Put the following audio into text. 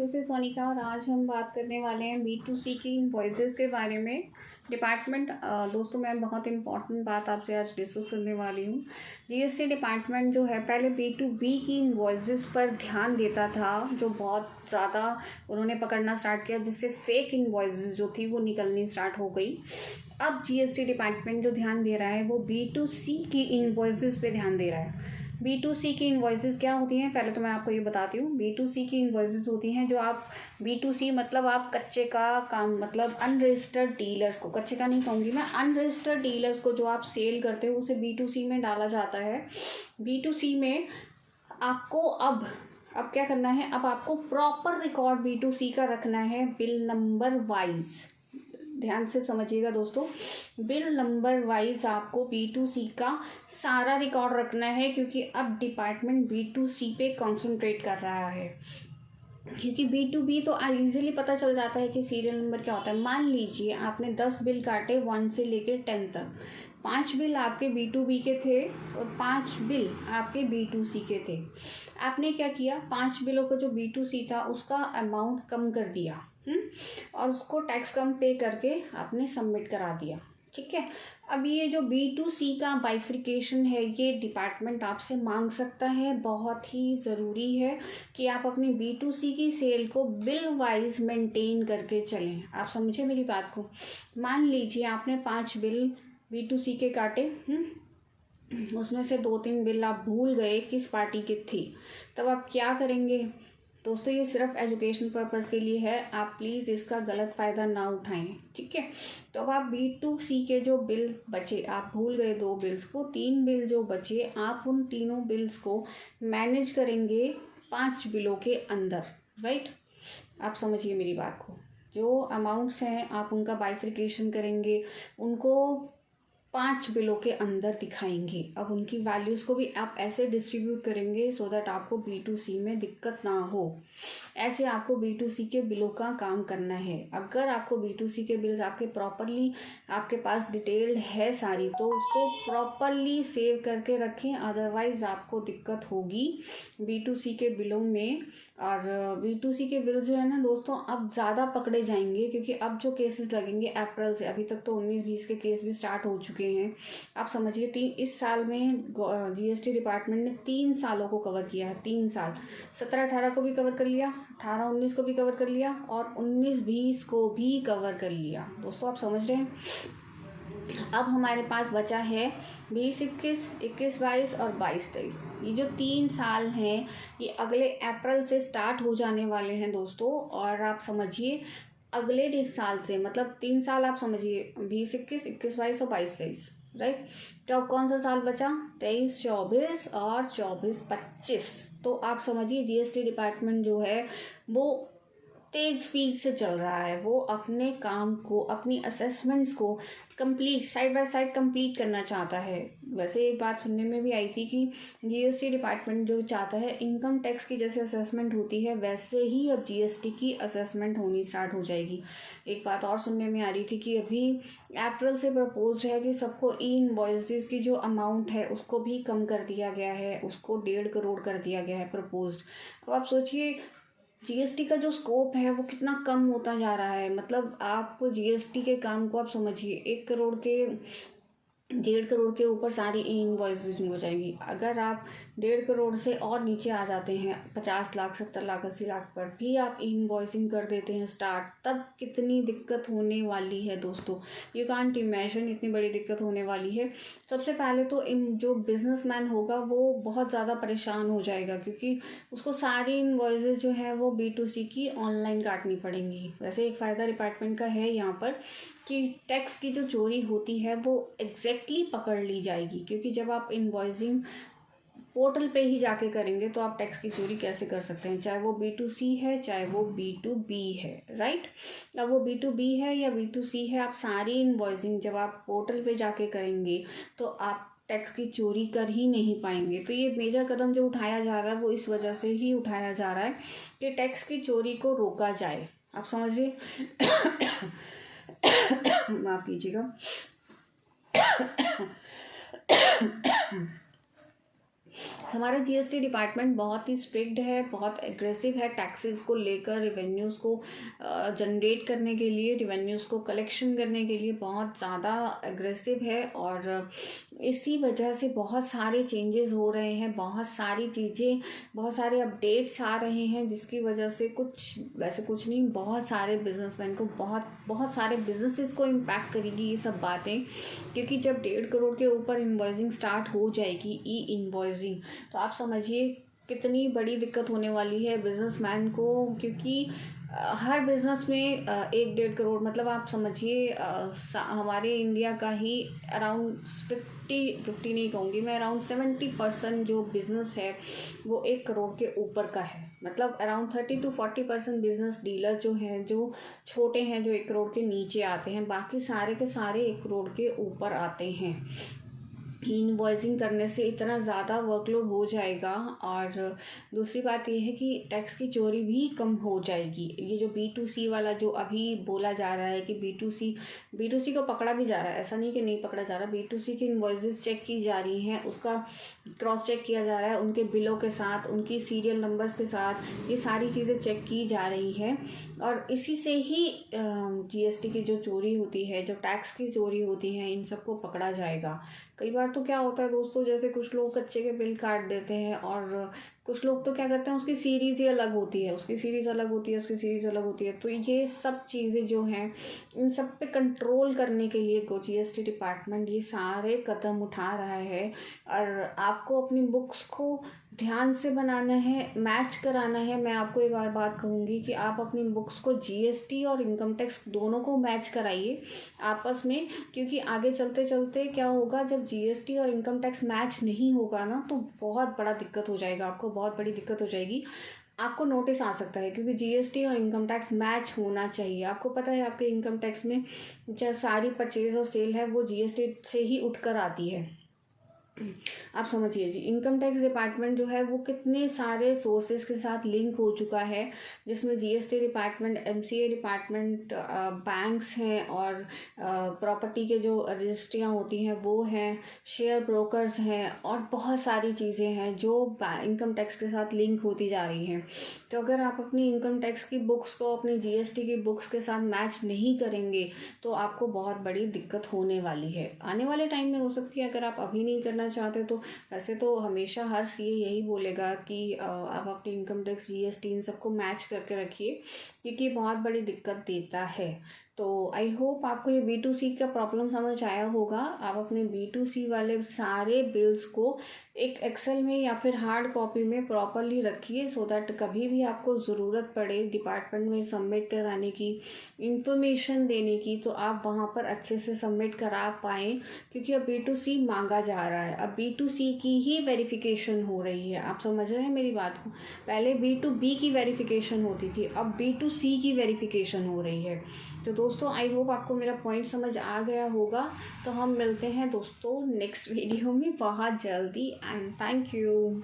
This is Sonika और आज हम बात करने वाले हैं B2C की इनवॉइसेस के बारे में। डिपार्टमेंट दोस्तों मैं बहुत इंपॉर्टेंट बात आपसे आज डिस्कस करने वाली हूँ। जीएसटी डिपार्टमेंट जो है पहले B2B की इनवॉइसेस पर ध्यान देता था, जो बहुत ज़्यादा उन्होंने पकड़ना स्टार्ट किया, जिससे फेक इनवॉइसेस जो थी वो निकलनी स्टार्ट हो गई। अब जीएसटी डिपार्टमेंट जो ध्यान दे रहा है वो B2C की इनवॉइसेस पे ध्यान दे रहा है। B2C की इनवॉइसेस क्या होती हैं, पहले तो मैं आपको ये बताती हूँ। B2C की इनवॉइसेस होती हैं जो आप B2C मतलब आप कच्चे का काम, मतलब अनरजिस्टर्ड डीलर्स को, कच्चे का नहीं कहूँगी मैं, अनरजिस्टर्ड डीलर्स को जो आप सेल करते हो उसे B2C में डाला जाता है। B2C में आपको अब क्या करना है, अब आपको प्रॉपर रिकॉर्ड B2C का रखना है, बिल नंबर वाइज। ध्यान से समझिएगा दोस्तों, बिल नंबर वाइज आपको B2C का सारा रिकॉर्ड रखना है, क्योंकि अब डिपार्टमेंट B2C पे कंसंट्रेट कर रहा है। क्योंकि B2B तो इजीली पता चल जाता है कि सीरियल नंबर क्या होता है। मान लीजिए आपने 10 बिल काटे 1 से लेकर 10 तक, 5 बिल आपके B2B के थे और 5 बिल आपके B2C के थे। आपने क्या किया, 5 बिलों का जो B2C था उसका अमाउंट कम कर दिया और उसको टैक्स कम पे करके आपने सबमिट करा दिया। ठीक है, अब ये जो B2C का बाइफिकेशन है ये डिपार्टमेंट आपसे मांग सकता है। बहुत ही ज़रूरी है कि आप अपनी B2C की सेल को बिल वाइज मेंटेन करके चलें। आप समझे मेरी बात को। मान लीजिए आपने 5 बिल B2C के काटे, उसमें से 2-3 बिल आप भूल गए किस पार्टी के थी, तब आप क्या करेंगे दोस्तों। ये सिर्फ एजुकेशन पर्पज़ के लिए है, आप प्लीज़ इसका गलत फ़ायदा ना उठाएं। ठीक है, तो अब आप B2C के जो बिल बचे, आप भूल गए 2 बिल्स को, 3 बिल जो बचे आप उन तीनों बिल्स को मैनेज करेंगे 5 बिलों के अंदर। राइट, आप समझिए मेरी बात को। जो अमाउंट्स हैं आप उनका बाइफिकेशन करेंगे, उनको 5 बिलों के अंदर दिखाएंगे। अब उनकी वैल्यूज़ को भी आप ऐसे डिस्ट्रीब्यूट करेंगे सो दैट आपको B2C में दिक्कत ना हो। ऐसे आपको B2C के बिलों का काम करना है। अगर आपको B2C के बिल्स आपके प्रॉपरली आपके पास डिटेल्ड है सारी, तो उसको प्रॉपरली सेव करके रखें, अदरवाइज़ आपको दिक्कत होगी B2C के बिलों में। और B2C के बिल जो है ना दोस्तों अब ज़्यादा पकड़े जाएंगे, क्योंकि अब जो केसेस लगेंगे अप्रैल से, अभी तक तो 19-20 के केस भी स्टार्ट हो चुके हैं। आप समझिए इस साल में जीएसटी डिपार्टमेंट ने 3 सालों को कवर किया है। 3 साल, 17-18 को भी कवर कर लिया, 18-19 को भी कवर कर लिया और 19-20 को भी कवर कर लिया। दोस्तों आप समझ रहे हैं। अब हमारे पास बचा है 20-21, 21-22 और 22-23। ये जो 3 साल हैं ये अगले अप्रैल से स्टार्ट हो जाने वाले हैं दोस्तों। और आप समझिए अगले 1.5 साल से, मतलब 3 साल आप समझिए, 20-21, 21-22 और 22-23। राइट, तो अब कौन सा साल बचा, 23-24 और 24-25। तो आप समझिए जीएसटी डिपार्टमेंट जो है वो तेज स्पीड से चल रहा है। वो अपने काम को, अपनी असेसमेंट्स को complete side by side complete करना चाहता है। वैसे एक बात सुनने में भी आई थी कि जीएसटी डिपार्टमेंट जो चाहता है, इनकम टैक्स की जैसे असेसमेंट होती है वैसे ही अब जीएसटी की असेसमेंट होनी स्टार्ट हो जाएगी। एक बात और सुनने में आ रही थी कि अभी अप्रैल से प्रपोज है कि सबको इनवॉइसेस की जो अमाउंट है उसको भी कम कर दिया गया है, उसको 1.5 करोड़ कर दिया गया है प्रपोज्ड। अब आप सोचिए जीएसटी का जो स्कोप है वो कितना कम होता जा रहा है। मतलब आप जीएसटी के काम को आप समझिए 1 करोड़ के 1.5 करोड़ के ऊपर सारी इनवॉइसेज हो जाएंगी। अगर आप 1.5 करोड़ से और नीचे आ जाते हैं, 50 लाख, 70 लाख, 80 लाख पर भी आप इनवॉइसिंग कर देते हैं स्टार्ट, तब कितनी दिक्कत होने वाली है दोस्तों। यू कांट इमेजिन इतनी बड़ी दिक्कत होने वाली है। सबसे पहले तो जो बिजनेसमैन होगा वो बहुत ज़्यादा परेशान हो जाएगा, क्योंकि उसको सारी इनवॉइसेज जो है वो B2C की ऑनलाइन काटनी पड़ेंगी। वैसे एक फ़ायदा डिपार्टमेंट का है यहाँ पर कि टैक्स की जो चोरी होती है वो एग्जैक्टली पकड़ ली जाएगी, क्योंकि जब आप इनवॉइसिंग पोर्टल पे ही जाके करेंगे तो आप टैक्स की चोरी कैसे कर सकते हैं, चाहे वो B2C है चाहे वो B2B है। राइट, अब वो B2B है या B2C है, आप सारी इनवॉइसिंग जब आप पोर्टल पे जाके करेंगे तो आप टैक्स की चोरी कर ही नहीं पाएंगे। तो ये मेजर कदम जो उठाया जा रहा है वो इस वजह से ही उठाया जा रहा है कि टैक्स की चोरी को रोका जाए। आप समझिए माफ कीजिएगा। हमारा जीएसटी डिपार्टमेंट बहुत ही स्ट्रिक्ट है, बहुत एग्रेसिव है टैक्सेस को लेकर, रिवेन्यूज़ को जनरेट करने के लिए, रिवेन्यूज़ को कलेक्शन करने के लिए बहुत ज़्यादा एग्रेसिव है। और इसी वजह से बहुत सारे चेंजेस हो रहे हैं, बहुत सारी चीज़ें, बहुत सारे अपडेट्स आ रहे हैं, जिसकी वजह से वैसे कुछ नहीं, बहुत सारे बिजनेसमैन को, बहुत सारे बिजनेसेस को इम्पैक्ट करेगी ये सब बातें। क्योंकि जब 1.5 करोड़ के ऊपर इन्वॉइसिंग स्टार्ट हो जाएगी, ई इन्वॉइसिंग, तो आप समझिए कितनी बड़ी दिक्कत होने वाली है बिजनेसमैन को। क्योंकि हर बिज़नेस में 1-1.5 करोड़, मतलब आप समझिए हमारे इंडिया का ही अराउंड 50 नहीं कहूँगी मैं, अराउंड 70% जो बिज़नेस है वो 1 करोड़ के ऊपर का है। मतलब अराउंड 30-40% बिज़नेस डीलर जो हैं, जो छोटे हैं, जो 1 करोड़ के नीचे आते हैं, बाकी सारे के सारे 1 करोड़ के ऊपर आते हैं। इनवॉइसिंग करने से इतना ज़्यादा वर्कलोड हो जाएगा। और दूसरी बात यह है कि टैक्स की चोरी भी कम हो जाएगी। ये जो B2C वाला जो अभी बोला जा रहा है कि B2C को पकड़ा भी जा रहा है, ऐसा नहीं कि नहीं पकड़ा जा रहा, B2C की इनवॉइसेस चेक की जा रही हैं, उसका क्रॉस चेक किया जा रहा है, उनके बिलों के साथ, उनकी सीरियल नंबर्स के साथ, ये सारी चीज़ें चेक की जा रही हैं। और इसी से ही GST की जो चोरी होती है, जो टैक्स की चोरी होती है, इन सबको पकड़ा जाएगा। कई बार तो क्या होता है दोस्तों, जैसे कुछ लोग कच्चे के बिल काट देते हैं, और कुछ लोग तो क्या करते हैं, उसकी सीरीज़ ही अलग होती है, उसकी सीरीज़ अलग होती है, उसकी सीरीज़ अलग होती है। तो ये सब चीज़ें जो हैं, इन सब पे कंट्रोल करने के लिए GST डिपार्टमेंट ये सारे कदम उठा रहा है। और आपको अपनी बुक्स को ध्यान से बनाना है, मैच कराना है। मैं आपको एक और बात कहूँगी कि आप अपनी बुक्स को GST और इनकम टैक्स दोनों को मैच कराइए आपस में। क्योंकि आगे चलते चलते क्या होगा, जब GST और इनकम टैक्स मैच नहीं होगा ना, तो बहुत बड़ा दिक्कत हो जाएगा, आपको बहुत बड़ी दिक्कत हो जाएगी। आपको नोटिस आ सकता है, क्योंकि GST और इनकम टैक्स मैच होना चाहिए। आपको पता है आपके इनकम टैक्स में जो सारी परचेज और सेल है वो GST से ही उठकर आती है। आप समझिए जी, इनकम टैक्स डिपार्टमेंट जो है वो कितने सारे सोर्सेज के साथ लिंक हो चुका है, जिसमें GST department, MCA department, banks हैं, और प्रॉपर्टी के जो रजिस्ट्रियाँ होती हैं वो हैं, शेयर ब्रोकर्स हैं, और बहुत सारी चीज़ें हैं जो इनकम टैक्स के साथ लिंक होती जा रही हैं। तो अगर आप अपनी इनकम टैक्स की बुक्स को अपनी GST की बुक्स के साथ मैच नहीं करेंगे तो आपको बहुत बड़ी दिक्कत होने वाली है। आने वाले टाइम में हो सकती है, अगर आप अभी नहीं करना चाहते तो वैसे तो हमेशा हर CA यही बोलेगा कि आप अपनी इनकम टैक्स, GST इन सबको मैच करके रखिए, क्योंकि बहुत बड़ी दिक्कत देता है। तो आई होप आपको ये B2C का प्रॉब्लम समझ आया होगा। आप अपने B2C वाले सारे बिल्स को एक एक्सेल में या फिर हार्ड कॉपी में प्रॉपरली रखिए, सो दैट कभी भी आपको ज़रूरत पड़े डिपार्टमेंट में सबमिट कराने की, इंफॉर्मेशन देने की, तो आप वहाँ पर अच्छे से सबमिट करा पाएँ। क्योंकि अब B2C मांगा जा रहा है, अब B2C की ही वेरिफिकेशन हो रही है। आप समझ रहे हैं मेरी बात को? पहले B2B की वेरिफिकेशन होती थी, अब B2C की वेरिफिकेशन हो रही है। तो दोस्तों आई होप आपको मेरा पॉइंट समझ आ गया होगा। तो हम मिलते हैं दोस्तों नेक्स्ट वीडियो में बहुत जल्दी, एंड थैंक यू।